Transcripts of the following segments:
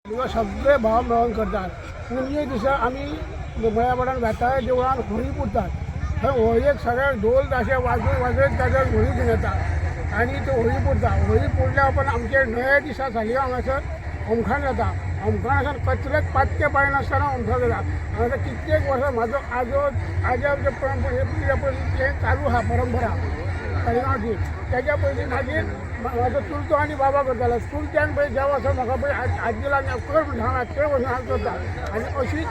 सगळे भाव मेळून करतात. पुण्य दिसा आमी दोंगळ्यापडान वेताळ देवळान होळी पुरतात. थंय होळयेक सगळे ढोल ताशे वाजयत ताजेर होळी घेवन येता आनी त्यो होळी पुरता. होळी पुरल्या उपरांत आमचे नव्या दिसा सालिगांव हांगासर होमखाण जाता. होमखाणासर कसलेच पातके पाळनासतना होमखाण जाता. हांगासर कित्येक वर्सां म्हाजो आजो जे पिढ्या पयलीं चालू आहा परंपरा सालिगांवची. तेज्या पयलीं मागीर म्हाजो चुलतो आनी बाबा करतालो. चुलत्यान पळय ज्या वर्सा म्हाका पळय आजीला कर म्हणून हांव ते वर्सां हांव करता. आनी अशीच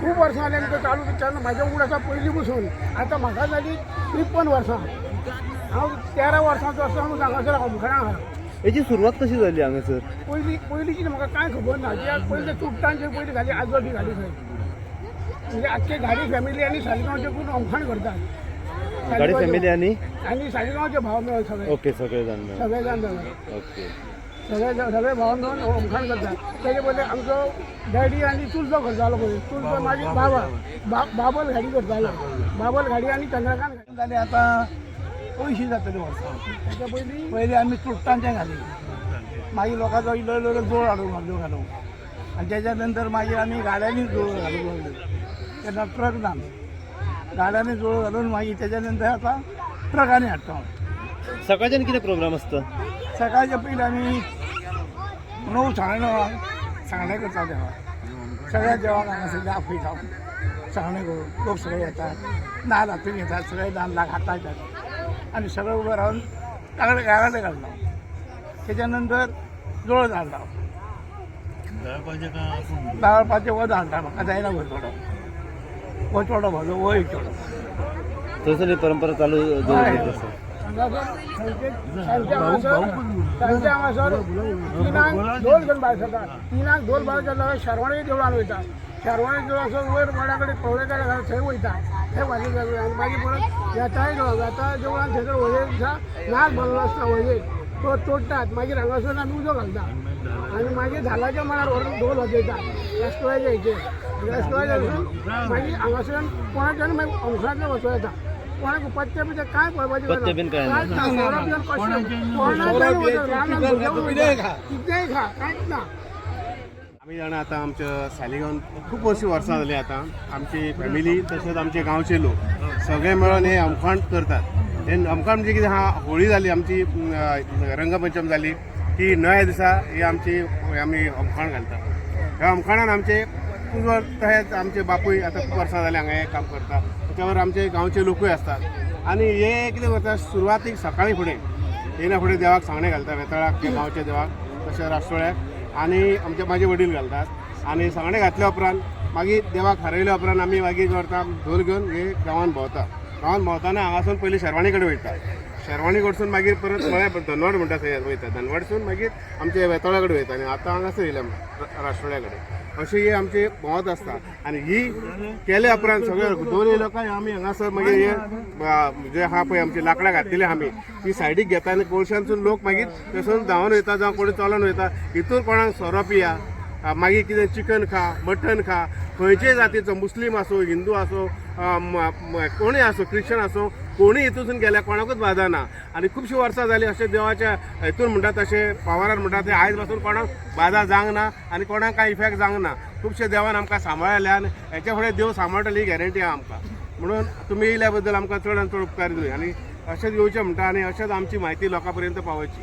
खूब वर्सां जालीं आमकां चालू तेन्ना म्हाज्या उगड आसा पयलीं पसून. आतां म्हाका जालीं 53 वर्सां. हांव 13 वर्सांचो आसतना हांगासर होमखाणाक आहा. याची सुरुवात कशी झाली हांगासर? पयलींची म्हाका कांय खबर ना. कित्याक पयलीं चुडटांचेर पयलीं घाली आजोबी घाली खंय म्हणजे आख्खे गाडी फॅमिली आनी सालिगांवचे करून होमखाण करतात. गाडी फॅमिली आणि सालिगांवचे भाव मेळून सगळे ओके सगळे जाण ओके सगळे भाव मेळून होमखाण करतात. तेजे पयलीं आमचो डॅडी आनी चुलतो करतालो पळय. चुलतो मागीर बाबल गाडी करतालो. बाबल गाडी आनी चंद्रकांत गाडी जाली आतां 80 जातली वर्सां. तेच्या पयलीं आमी चुडटांचें घाली. मागीर लोकांचो इल्लो इल्लो जोड हाडूंक लागलो घालूंक. आनी तेच्या नंतर मागीर आमी गाड्यांनी जोड घालूंक लागले. तेन्ना ट्रक ना. गाड्यांनी जोड घालून मागीर तेच्या नंतर आतां ट्रकांनी हाडटा. सकाळच्यान कितें प्रोग्राम आसता? सकाळच्या पयलीं आमी 9 9:30 सांगणे करता देवाक. सगळ्या देवाक हांगासर आपयता. सांगणे करून लोक सगळे येतात. नाल्ल हातून घेतात. सगळे नाल्लाक हाता येतात आनी सगळे उबे रावन तांगडे गाराडे घालता. तेच्या नंतर जोळ घालता. दाळपाचें वध हाडटा. म्हाका जायना वचोडो. वचोडो म्हाजो वो एक चोडो. थंयसर ही परंपरा चालू दवरली आसा. तांच्या हांगासर तिनांक ढोल घेवन भायर सरता. तिनांक ढोल भायर सरता शर्वणी देवळान वयता. शर्वणी देवळाचो वयर वडा कडेन कवळेकार थंय वयता. थंय वाजत आनी मागीर परत येताय देवळान थंयसर व्हळये दिसा नाच बांदलो आसता व्हळयेक तो तोडटात. मागीर हांगासर आमी उजो घालता आनी मागीर धालाच्या मळार व्हरून ढोल वाजयतात. रेस्टोरांच्या हेचेर मागीर हांगासर कोणाच्यान मागीर होमखाणांतल्यान वचूं येता. कोणाक पत्ते बित्ते कांय पळोवपाचें कितेंय खा कांयच ना. आम्ही जाणा आता आमच्या सालिगांवान खूप वर्सां जाली. आता आमची फॅमिली तशेंच आमचे गांवचे लोक सगळे मेळून हे होमखाण करतात. हे होमखाण म्हणजे कितें हा होळी जाली आमची रंगपंचम जाली की नव्या दिसा ही आमची आमी होमखाण घालता. ह्या होमखाणान आमचे पुजवर तशेंच आमचे बापूय आता खूब वर्सां जाली हांगा हे काम करता. त्याच्यावर आमचे गांवचे लोकूय असतात आनी हे कितें करता सुरवातीक सकाळी फुडें येना फुडें देवाक सांगणे घालता. वेताळाक ते गांवच्या देवाक तशें राष्ट्रोळ्याक आनी आमचे म्हाजे वडील घालतात. आनी सांगणे घातल्या उपरांत मागीर देवाक हारयल्या उपरांत आमी मागीर करता ढोल घेवन हे गांवांत भोंवता. गांवांत भोंवताना हांगासून पयलीं शर्वाणी कडेन वयता. शर्वाणी कडसून मागीर परत म्हळ्यार धनवाड म्हणटा थंय वयता. धनवाडसून मागीर आमचे वेताळा कडेन वयता आनी आतां हांगासर येयल्या राष्ट्रोळ्या कडेन. अशी ही आमची भोंवत आसता. आनी ही केल्या उपरांत सगळे ढोल येयलो काय आमी हांगासर मागीर हे जे आहा पळय आमची लांकडां घातलेली आमी ती सायडीक घेता आनी कोळशांसून लोक मागीर थंयसून धांवन वयता जावं कोणी चलोन वयता. हितूर कोणाक सोरो पिया मागीर कितें चिकन खा मटन खा खंयचेय जातीचो मुस्लीम आसूं हिंदू आसूं कोणूय आसूं क्रिश्चन आसूं कोणूय हितून गेल्यार कोणाकूच बाधा ना. आनी खुबशीं वर्सां जालीं अशें देवाच्या हितून म्हणटा तशें पावरार म्हणटा ते आयज पासून कोणाक बाधा जावंक ना आनी कोणाक कांय इफेक्ट जावंक ना. खुबशे देवान आमकां सांबाळल्या आनी हेच्या फुडें देव सांबाळटली ही गॅरंटी आहा आमकां. म्हणून तुमी येयल्या बद्दल आमकां चड आनी चड उपकार दिले आनी अशेंच येवचें म्हणटा आनी अशेंच आमची म्हायती लोकां पर्यंत पावोवची.